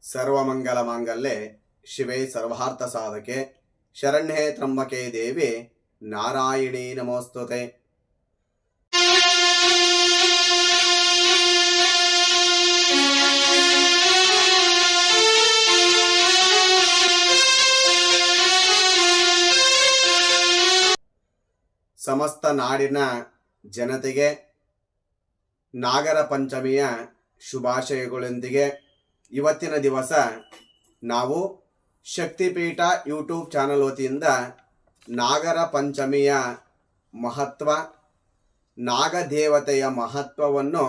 ಸರ್ವಮಂಗಲಮಾಂಗಲ್ಯೆ ಶಿವೆ ಸರ್ವಾರ್ಥ ಸಾಧಕೆ ಶರಣ್ಯೆ ತ್ರ್ಯಂಬಕೆ ದೇವಿ ನಾರಾಯಣಿ ನಮೋಸ್ತುತೆ. ಸಮಸ್ತ ನಾಡಿನ ಜನತೆಗೆ ನಾಗರ ಪಂಚಮಿಯ ಶುಭಾಶಯಗಳೊಂದಿಗೆ ಇವತ್ತಿನ ದಿವಸ ನಾವು ಶಕ್ತಿಪೀಠ ಯೂಟ್ಯೂಬ್ ಚಾನಲ್ ವತಿಯಿಂದ ನಾಗರ ಪಂಚಮಿಯ ಮಹತ್ವ, ನಾಗದೇವತೆಯ ಮಹತ್ವವನ್ನು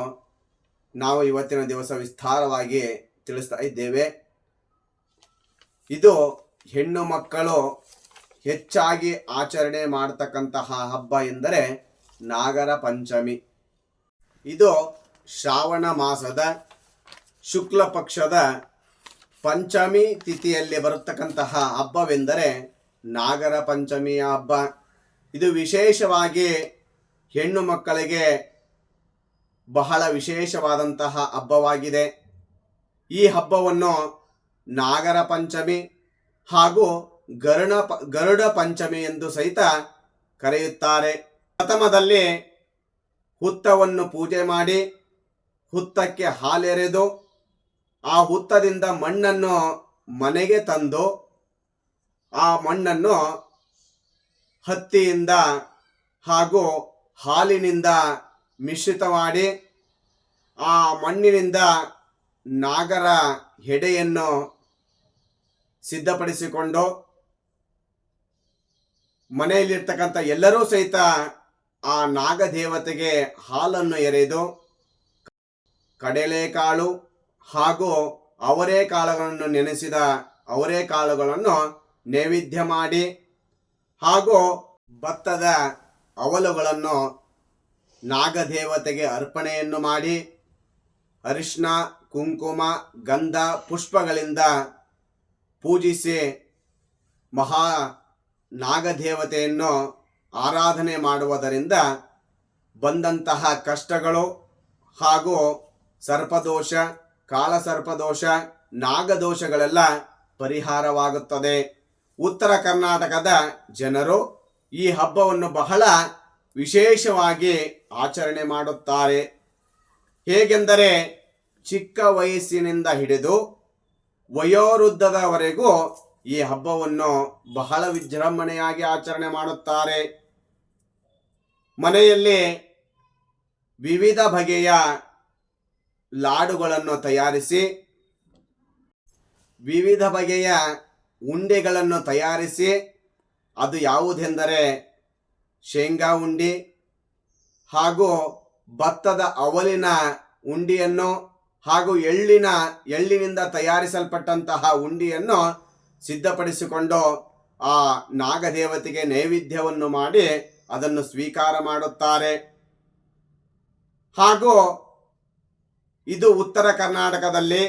ನಾವು ಇವತ್ತಿನ ದಿವಸ ವಿಸ್ತಾರವಾಗಿ ತಿಳಿಸ್ತಾ ಇದ್ದೇವೆ. ಇದು ಹೆಣ್ಣು ಮಕ್ಕಳು ಹೆಚ್ಚಾಗಿ ಆಚರಣೆ ಮಾಡತಕ್ಕಂತಹ ಹಬ್ಬ ಎಂದರೆ ನಾಗರ ಪಂಚಮಿ. ಇದು ಶ್ರಾವಣ ಮಾಸದ ಶುಕ್ಲ ಪಕ್ಷದ ಪಂಚಮಿ ತಿಥಿಯಲ್ಲಿ ಬರತಕ್ಕಂತಹ ಹಬ್ಬವೆಂದರೆ ನಾಗರ ಪಂಚಮಿಯ ಹಬ್ಬ. ಇದು ವಿಶೇಷವಾಗಿ ಹೆಣ್ಣು ಮಕ್ಕಳಿಗೆ ಬಹಳ ವಿಶೇಷವಾದಂತಹ ಹಬ್ಬವಾಗಿದೆ. ಈ ಹಬ್ಬವನ್ನು ನಾಗರ ಪಂಚಮಿ ಹಾಗೂ ಗರುಡ ಪಂಚಮಿ ಎಂದು ಸಹಿತ ಕರೆಯುತ್ತಾರೆ. ಪ್ರಥಮದಲ್ಲಿ ಹುತ್ತವನ್ನು ಪೂಜೆ ಮಾಡಿ ಹುತ್ತಕ್ಕೆ ಹಾಲೆರೆದು ಆ ಹುತ್ತದಿಂದ ಮಣ್ಣನ್ನು ಮನೆಗೆ ತಂದು ಆ ಮಣ್ಣನ್ನು ಹತ್ತಿಯಿಂದ ಹಾಗೂ ಹಾಲಿನಿಂದ ಮಿಶ್ರಿತ ಮಾಡಿ ಆ ಮಣ್ಣಿನಿಂದ ನಾಗರ ಹೆಡೆಯನ್ನು ಸಿದ್ಧಪಡಿಸಿಕೊಂಡು ಮನೆಯಲ್ಲಿರ್ತಕ್ಕಂಥ ಎಲ್ಲರೂ ಸಹಿತ ಆ ನಾಗದೇವತೆಗೆ ಹಾಲನ್ನು ಎರೆದು ಕಡಲೆಕಾಳು ಹಾಗೂ ಅವರೆಕಾಳುಗಳನ್ನು ನೆನೆಸಿದ ಅವರೆಕಾಳುಗಳನ್ನು ನೈವೇದ್ಯ ಮಾಡಿ ಹಾಗೂ ಭತ್ತದ ಅವಲುಗಳನ್ನು ನಾಗದೇವತೆಗೆ ಅರ್ಪಣೆಯನ್ನು ಮಾಡಿ ಅರಿಶಿನ, ಕುಂಕುಮ, ಗಂಧ, ಪುಷ್ಪಗಳಿಂದ ಪೂಜಿಸಿ ಮಹಾ ನಾಗದೇವತೆಯನ್ನು ಆರಾಧನೆ ಮಾಡುವುದರಿಂದ ಬಂದಂತಹ ಕಷ್ಟಗಳು ಹಾಗೂ ಸರ್ಪದೋಷ, ಕಾಳಸರ್ಪದೋಷ, ನಾಗದೋಷಗಳೆಲ್ಲ ಪರಿಹಾರವಾಗುತ್ತದೆ. ಉತ್ತರ ಕರ್ನಾಟಕದ ಜನರು ಈ ಹಬ್ಬವನ್ನು ಬಹಳ ವಿಶೇಷವಾಗಿ ಆಚರಣೆ ಮಾಡುತ್ತಾರೆ. ಹೇಗೆಂದರೆ ಚಿಕ್ಕ ವಯಸ್ಸಿನಿಂದ ಹಿಡಿದು ವಯೋವೃದ್ಧದವರೆಗೂ ಈ ಹಬ್ಬವನ್ನು ಬಹಳ ವಿಜೃಂಭಣೆಯಾಗಿ ಆಚರಣೆ ಮಾಡುತ್ತಾರೆ. ಮನೆಯಲ್ಲಿ ವಿವಿಧ ಬಗೆಯ ಲಾಡುಗಳನ್ನು ತಯಾರಿಸಿ, ವಿವಿಧ ಬಗೆಯ ಉಂಡೆಗಳನ್ನು ತಯಾರಿಸಿ, ಅದು ಯಾವುದೆಂದರೆ ಶೇಂಗಾ ಉಂಡೆ ಹಾಗೂ ಭತ್ತದ ಅವಲಿನ ಉಂಡೆಯನ್ನು ಹಾಗೂ ಎಳ್ಳಿನಿಂದ ತಯಾರಿಸಲ್ಪಟ್ಟಂತಹ ಉಂಡೆಯನ್ನು ಸಿದ್ಧಪಡಿಸಿಕೊಂಡು ಆ ನಾಗದೇವತೆಗೆ ನೈವೇದ್ಯವನ್ನು ಮಾಡಿ ಅದನ್ನು ಸ್ವೀಕಾರ ಮಾಡುತ್ತಾರೆ. ಹಾಗೂ ಇದು ಉತ್ತರ ಕರ್ನಾಟಕದಲ್ಲಿ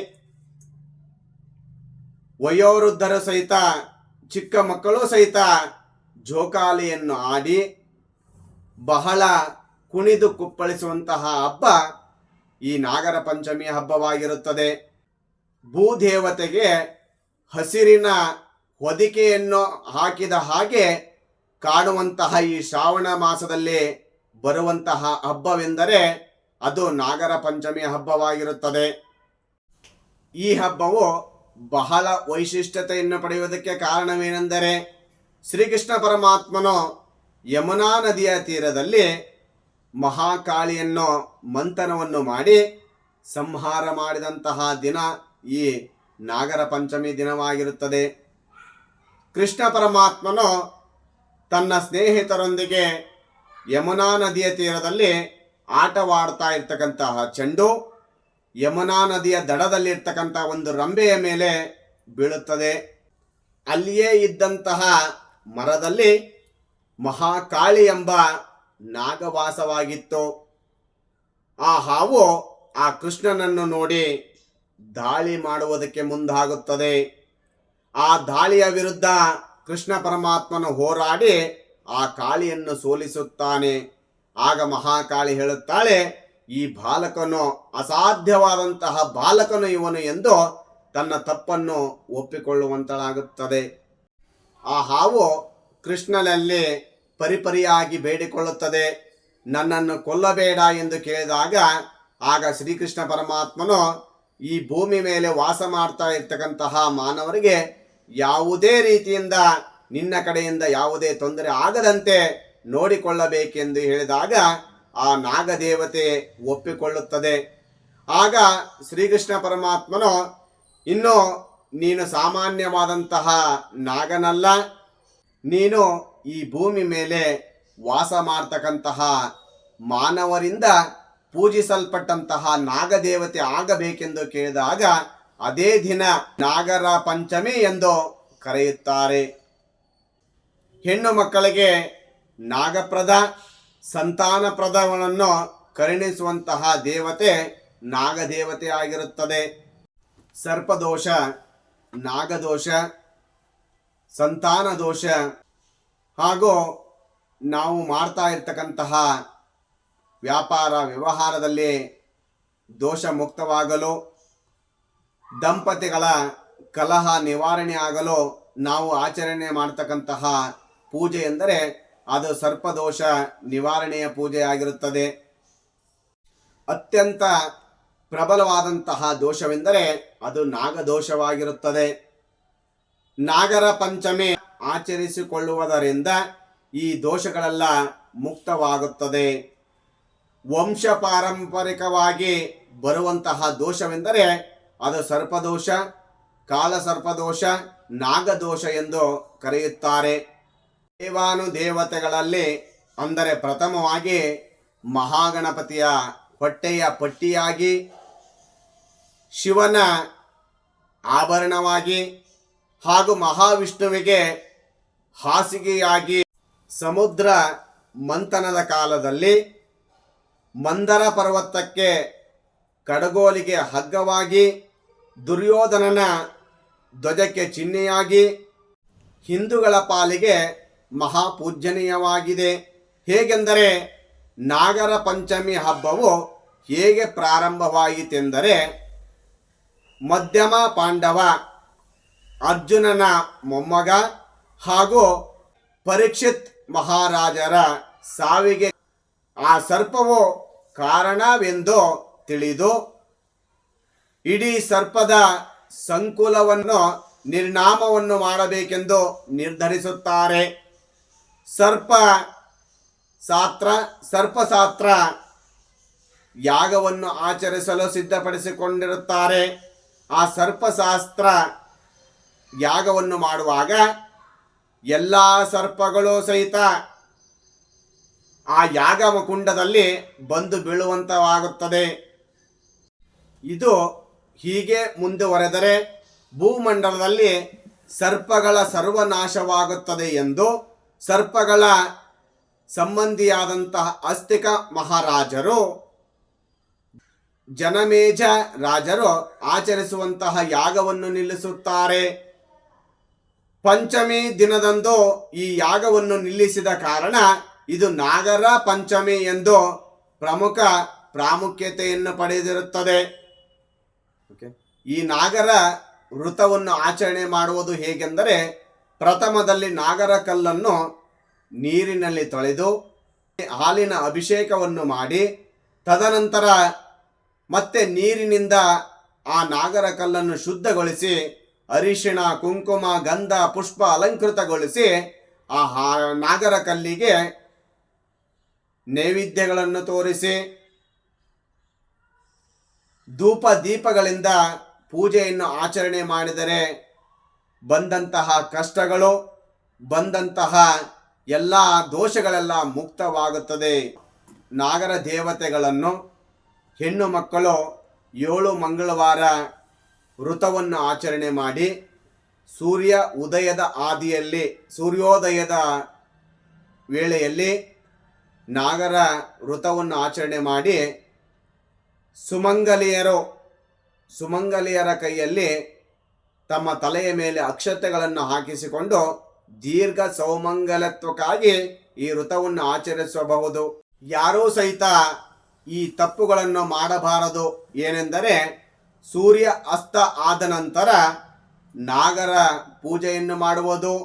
ವಯೋವೃದ್ಧರು ಸಹಿತ, ಚಿಕ್ಕ ಮಕ್ಕಳು ಸಹಿತ ಜೋಕಾಲಿಯನ್ನು ಆಡಿ ಬಹಳ ಕುಣಿದು ಕುಪ್ಪಳಿಸುವಂತಹ ಹಬ್ಬ ಈ ನಾಗರ ಪಂಚಮಿಯ ಹಬ್ಬವಾಗಿರುತ್ತದೆ. ಭೂದೇವತೆಗೆ ಹಸಿರಿನ ಹೊದಿಕೆಯನ್ನು ಹಾಕಿದ ಹಾಗೆ ಕಾಣುವಂತಹ ಈ ಶ್ರಾವಣ ಮಾಸದಲ್ಲಿ ಬರುವಂತಹ ಹಬ್ಬವೆಂದರೆ ಅದು ನಾಗರ ಪಂಚಮಿಯ ಹಬ್ಬವಾಗಿರುತ್ತದೆ. ಈ ಹಬ್ಬವು ಬಹಳ ವೈಶಿಷ್ಟ್ಯತೆಯನ್ನು ಪಡೆಯುವುದಕ್ಕೆ ಕಾರಣವೇನೆಂದರೆ ಶ್ರೀಕೃಷ್ಣ ಪರಮಾತ್ಮನು ಯಮುನಾ ನದಿಯ ತೀರದಲ್ಲಿ ಮಹಾಕಾಳಿಯನ್ನು ಮಂಥನವನ್ನು ಮಾಡಿ ಸಂಹಾರ ಮಾಡಿದಂತಹ ದಿನ ಈ ನಾಗರ ಪಂಚಮಿ ದಿನವಾಗಿರುತ್ತದೆ. ಕೃಷ್ಣ ಪರಮಾತ್ಮನು ತನ್ನ ಸ್ನೇಹಿತರೊಂದಿಗೆ ಯಮುನಾ ನದಿಯ ತೀರದಲ್ಲಿ ಆಟವಾಡ್ತಾ ಇರ್ತಕ್ಕಂತಹ ಚೆಂಡು ಯಮುನಾ ನದಿಯ ದಡದಲ್ಲಿರ್ತಕ್ಕಂಥ ಒಂದು ರಂಬೆಯ ಮೇಲೆ ಬೀಳುತ್ತದೆ. ಅಲ್ಲಿಯೇ ಇದ್ದಂತಹ ಮರದಲ್ಲಿ ಮಹಾಕಾಳಿ ಎಂಬ ನಾಗವಾಸವಾಗಿತ್ತು. ಆ ಹಾವು ಆ ಕೃಷ್ಣನನ್ನು ನೋಡಿ ದಾಳಿ ಮಾಡುವುದಕ್ಕೆ ಮುಂದಾಗುತ್ತದೆ. ಆ ದಾಳಿಯ ವಿರುದ್ಧ ಕೃಷ್ಣ ಪರಮಾತ್ಮನು ಹೋರಾಡಿ ಆ ಕಾಳಿಯನ್ನು ಸೋಲಿಸುತ್ತಾನೆ. ಆಗ ಮಹಾಕಾಳಿ ಹೇಳುತ್ತಾಳೆ, ಈ ಬಾಲಕನು ಅಸಾಧ್ಯವಾದಂತಹ ಬಾಲಕನು ಇವನು ಎಂದು ತನ್ನ ತಪ್ಪನ್ನು ಒಪ್ಪಿಕೊಳ್ಳುವಂತಳಾಗುತ್ತದೆ. ಆ ಹಾವು ಕೃಷ್ಣನಲ್ಲಿ ಪರಿಪರಿಯಾಗಿ ಬೇಡಿಕೊಳ್ಳುತ್ತದೆ, ನನ್ನನ್ನು ಕೊಲ್ಲಬೇಡ ಎಂದು ಕೇಳಿದಾಗ ಆಗ ಶ್ರೀಕೃಷ್ಣ ಪರಮಾತ್ಮನು ಈ ಭೂಮಿ ಮೇಲೆ ವಾಸ ಮಾಡ್ತಾ ಇರ್ತಕ್ಕಂತಹ ಮಾನವರಿಗೆ ಯಾವುದೇ ರೀತಿಯಿಂದ ನಿನ್ನ ಕಡೆಯಿಂದ ಯಾವುದೇ ತೊಂದರೆ ಆಗದಂತೆ ನೋಡಿಕೊಳ್ಳಬೇಕೆಂದು ಹೇಳಿದಾಗ ಆ ನಾಗದೇವತೆ ಒಪ್ಪಿಕೊಳ್ಳುತ್ತದೆ. ಆಗ ಶ್ರೀಕೃಷ್ಣ ಪರಮಾತ್ಮನು ಇನ್ನು ನೀನು ಸಾಮಾನ್ಯವಾದಂತಹ ನಾಗನಲ್ಲ, ನೀನು ಈ ಭೂಮಿ ಮೇಲೆ ವಾಸ ಮಾಡ್ತಕ್ಕಂತಹ ಮಾನವರಿಂದ ಪೂಜಿಸಲ್ಪಟ್ಟಂತಹ ನಾಗದೇವತೆ ಆಗಬೇಕೆಂದು ಕೇಳಿದಾಗ ಅದೇ ದಿನ ನಾಗರ ಪಂಚಮಿ ಎಂದು ಕರೆಯುತ್ತಾರೆ. ಹೆಣ್ಣು ಮಕ್ಕಳಿಗೆ ನಾಗಪ್ರದ ಸಂತಾನಪ್ರದವನ್ನು ಕರುಣಿಸುವಂತಹ ದೇವತೆ ನಾಗದೇವತೆ ಆಗಿರುತ್ತದೆ. ಸರ್ಪದೋಷ, ನಾಗದೋಷ, ಸಂತಾನ ದೋಷ ಹಾಗೂ ನಾವು ಮಾಡ್ತಾ ಇರ್ತಕ್ಕಂತಹ ವ್ಯಾಪಾರ ವ್ಯವಹಾರದಲ್ಲಿ ದೋಷ ಮುಕ್ತವಾಗಲು, ದಂಪತಿಗಳ ಕಲಹ ನಿವಾರಣೆ ಆಗಲು ನಾವು ಆಚರಣೆ ಮಾಡ್ತಕ್ಕಂತಹ ಪೂಜೆ ಎಂದರೆ ಅದು ಸರ್ಪದೋಷ ನಿವಾರಣೆಯ ಪೂಜೆ ಆಗಿರುತ್ತದೆ. ಅತ್ಯಂತ ಪ್ರಬಲವಾದಂತಹ ದೋಷವೆಂದರೆ ಅದು ನಾಗದೋಷವಾಗಿರುತ್ತದೆ. ನಾಗರ ಪಂಚಮಿ ಆಚರಿಸಿಕೊಳ್ಳುವುದರಿಂದ ಈ ದೋಷಗಳೆಲ್ಲ ಮುಕ್ತವಾಗುತ್ತದೆ. ವಂಶ ಪಾರಂಪರಿಕವಾಗಿ ಬರುವಂತಹ ದೋಷವೆಂದರೆ ಅದು ಸರ್ಪದೋಷ, ಕಾಲಸರ್ಪದೋಷ, ನಾಗದೋಷ ಎಂದು ಕರೆಯುತ್ತಾರೆ. ದೇವಾನುದೇವತೆಗಳಲ್ಲಿ ಅಂದರೆ ಪ್ರಥಮವಾಗಿ ಮಹಾಗಣಪತಿಯ ಹೊಟ್ಟೆಯ ಪಟ್ಟಿಯಾಗಿ, ಶಿವನ ಆಭರಣವಾಗಿ ಹಾಗೂ ಮಹಾವಿಷ್ಣುವಿಗೆ ಹಾಸಿಗೆಯಾಗಿ, ಸಮುದ್ರ ಮಂಥನದ ಕಾಲದಲ್ಲಿ ಮಂದರ ಪರ್ವತಕ್ಕೆ ಕಡಗೋಲಿಗೆ ಹಗ್ಗವಾಗಿ, ದುರ್ಯೋಧನನ ಧ್ವಜಕ್ಕೆ ಚಿಹ್ನೆಯಾಗಿ ಹಿಂದೂಗಳ ಪಾಲಿಗೆ ಮಹಾಪೂಜ್ಯನೀಯವಾಗಿದೆ. ಹೇಗೆಂದರೆ ನಾಗರ ಪಂಚಮಿ ಹಬ್ಬವು ಹೇಗೆ ಪ್ರಾರಂಭವಾಯಿತೆಂದರೆ ಮಧ್ಯಮ ಪಾಂಡವ ಅರ್ಜುನನ ಮೊಮ್ಮಗ ಹಾಗೂ ಪರೀಕ್ಷಿತ್ ಮಹಾರಾಜರ ಸಾವಿಗೆ ಆ ಸರ್ಪವು ಕಾರಣವೆಂದು ತಿಳಿದು ಇಡೀ ಸರ್ಪದ ಸಂಕುಲವನ್ನು ನಿರ್ನಾಮವನ್ನು ಮಾಡಬೇಕೆಂದು ನಿರ್ಧರಿಸುತ್ತಾರೆ. ಸರ್ಪಶಾಸ್ತ್ರ ಯಾಗವನ್ನು ಆಚರಿಸಲು ಸಿದ್ಧಪಡಿಸಿಕೊಂಡಿರುತ್ತಾರೆ. ಆ ಸರ್ಪಶಾಸ್ತ್ರ ಯಾಗವನ್ನು ಮಾಡುವಾಗ ಎಲ್ಲ ಸರ್ಪಗಳು ಸಹಿತ ಆ ಯಾಗ ಕುಂಡದಲ್ಲಿ ಬಂದು ಬೀಳುವಂತವಾಗುತ್ತದೆ. ಇದು ಹೀಗೆ ಮುಂದುವರೆದರೆ ಭೂಮಂಡಲದಲ್ಲಿ ಸರ್ಪಗಳ ಸರ್ವನಾಶವಾಗುತ್ತದೆ ಎಂದು ಸರ್ಪಗಳ ಸಂಬಂಧಿಯಾದಂತಹ ಅಸ್ತಿಕ ಮಹಾರಾಜರು, ಜನಮೇಜ ರಾಜರು ಆಚರಿಸುವಂತಹ ಯಾಗವನ್ನು ನಿಲ್ಲಿಸುತ್ತಾರೆ. ಪಂಚಮಿ ದಿನದಂದು ಈ ಯಾಗವನ್ನು ನಿಲ್ಲಿಸಿದ ಕಾರಣ ಇದು ನಾಗರ ಪಂಚಮಿ ಎಂದು ಪ್ರಮುಖ ಪ್ರಾಮುಖ್ಯತೆಯನ್ನು ಪಡೆದಿರುತ್ತದೆ. ಈ ನಾಗರ ವೃತವನ್ನು ಆಚರಣೆ ಮಾಡುವುದು ಹೇಗೆಂದರೆ ಪ್ರಥಮದಲ್ಲಿ ನಾಗರ ಕಲ್ಲನ್ನು ನೀರಿನಲ್ಲಿ ತೊಳೆದು ಹಾಲಿನ ಅಭಿಷೇಕವನ್ನು ಮಾಡಿ ತದನಂತರ ಮತ್ತೆ ನೀರಿನಿಂದ ಆ ನಾಗರ ಕಲ್ಲನ್ನು ಶುದ್ಧಗೊಳಿಸಿ ಅರಿಶಿಣ, ಕುಂಕುಮ, ಗಂಧ, ಪುಷ್ಪ ಅಲಂಕೃತಗೊಳಿಸಿ ಆ ನಾಗರ ಕಲ್ಲಿಗೆ ನೈವೇದ್ಯಗಳನ್ನು ತೋರಿಸಿ ಧೂಪ ದೀಪಗಳಿಂದ ಪೂಜೆಯನ್ನು ಆಚರಣೆ ಮಾಡಿದರೆ ಬಂದಂತಹ ಕಷ್ಟಗಳು, ಬಂದಂತಹ ಎಲ್ಲ ದೋಷಗಳೆಲ್ಲ ಮುಕ್ತವಾಗುತ್ತದೆ. ನಾಗರ ದೇವತೆಗಳನ್ನು ಹೆಣ್ಣು ಮಕ್ಕಳು 7 ಮಂಗಳವಾರ ವೃತವನ್ನು ಆಚರಣೆ ಮಾಡಿ ಸೂರ್ಯೋದಯದ ವೇಳೆಯಲ್ಲಿ ನಾಗರ ವೃತವನ್ನು ಆಚರಣೆ ಮಾಡಿ ಸುಮಂಗಲಿಯರ ಕೈಯಲ್ಲಿ ತಮ್ಮ ತಲೆಯ ಮೇಲೆ ಅಕ್ಷತೆಗಳನ್ನು ಹಾಕಿಸಿಕೊಂಡು ದೀರ್ಘ ಸೌಮಂಗಲತ್ವಕ್ಕಾಗಿ ಈ ವೃತವನ್ನು ಆಚರಿಸಬಹುದು. ಯಾರೂ ಸಹಿತ ಈ ತಪ್ಪುಗಳನ್ನು ಮಾಡಬಾರದು. ಏನೆಂದರೆ ಸೂರ್ಯ ಅಸ್ತ ಆದ ನಂತರ ನಾಗರ ಪೂಜೆಯನ್ನು ಮಾಡುವುದು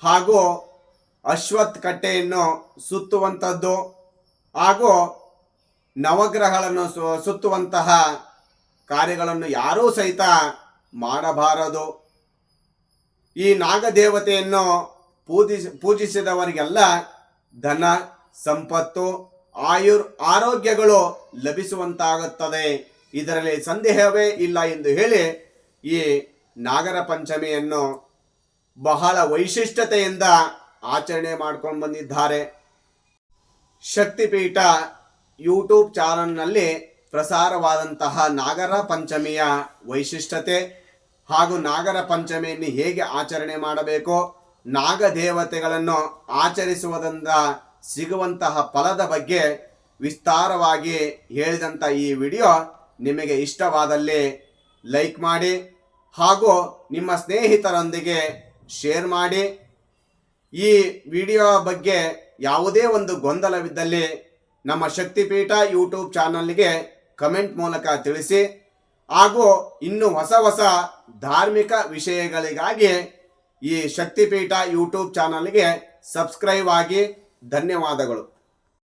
ಹಾಗೂ ಅಶ್ವತ್ಥ ಕಟ್ಟೆಯನ್ನು ಸುತ್ತುವಂಥದ್ದು ಹಾಗೂ ನವಗ್ರಹಗಳನ್ನು ಸುತ್ತುವಂತಹ ಕಾರ್ಯಗಳನ್ನು ಯಾರೂ ಸಹಿತ ಮಾಡಬಾರದು. ಈ ನಾಗದೇವತೆಯನ್ನು ಪೂಜಿಸಿದವರಿಗೆಲ್ಲ ಧನ ಸಂಪತ್ತು ಆರೋಗ್ಯಗಳು ಲಭಿಸುವಂತಾಗುತ್ತದೆ. ಇದರಲ್ಲಿ ಸಂದೇಹವೇ ಇಲ್ಲ ಎಂದು ಹೇಳಿ ಈ ನಾಗರ ಪಂಚಮಿಯನ್ನು ಬಹಳ ವೈಶಿಷ್ಟ್ಯತೆಯಿಂದ ಆಚರಣೆ ಮಾಡ್ಕೊಂಡು ಬಂದಿದ್ದಾರೆ. ಶಕ್ತಿಪೀಠ ಯೂಟ್ಯೂಬ್ ಚಾನಲ್ನಲ್ಲಿ ಪ್ರಸಾರವಾದಂತಹ ನಾಗರ ಪಂಚಮಿಯ ವೈಶಿಷ್ಟ್ಯತೆ ಹಾಗೂ ನಾಗರ ಪಂಚಮಿಯನ್ನು ಹೇಗೆ ಆಚರಣೆ ಮಾಡಬೇಕು, ನಾಗದೇವತೆಗಳನ್ನು ಆಚರಿಸುವುದರಿಂದ ಸಿಗುವಂತಹ ಫಲದ ಬಗ್ಗೆ ವಿಸ್ತಾರವಾಗಿ ಹೇಳಿದಂಥ ಈ ವಿಡಿಯೋ ನಿಮಗೆ ಇಷ್ಟವಾದಲ್ಲಿ ಲೈಕ್ ಮಾಡಿ ಹಾಗೂ ನಿಮ್ಮ ಸ್ನೇಹಿತರೊಂದಿಗೆ ಶೇರ್ ಮಾಡಿ. ಈ ವಿಡಿಯೋ ಬಗ್ಗೆ ಯಾವುದೇ ಒಂದು ಗೊಂದಲವಿದ್ದಲ್ಲಿ ನಮ್ಮ ಶಕ್ತಿಪೀಠ ಯೂಟ್ಯೂಬ್ ಚಾನಲ್ಗೆ ಕಮೆಂಟ್ ಮೂಲಕ ತಿಳಿಸಿ. ಹಾಗೂ ಇನ್ನು ಹೊಸ ಧಾರ್ಮಿಕ ವಿಷಯಗಳಿಗಾಗಿ ಈ ಶಕ್ತಿಪೀಠ ಯೂಟ್ಯೂಬ್ ಚಾನಲ್ಗೆ ಸಬ್ಸ್ಕ್ರೈಬ್ ಆಗಿ. ಧನ್ಯವಾದಗಳು.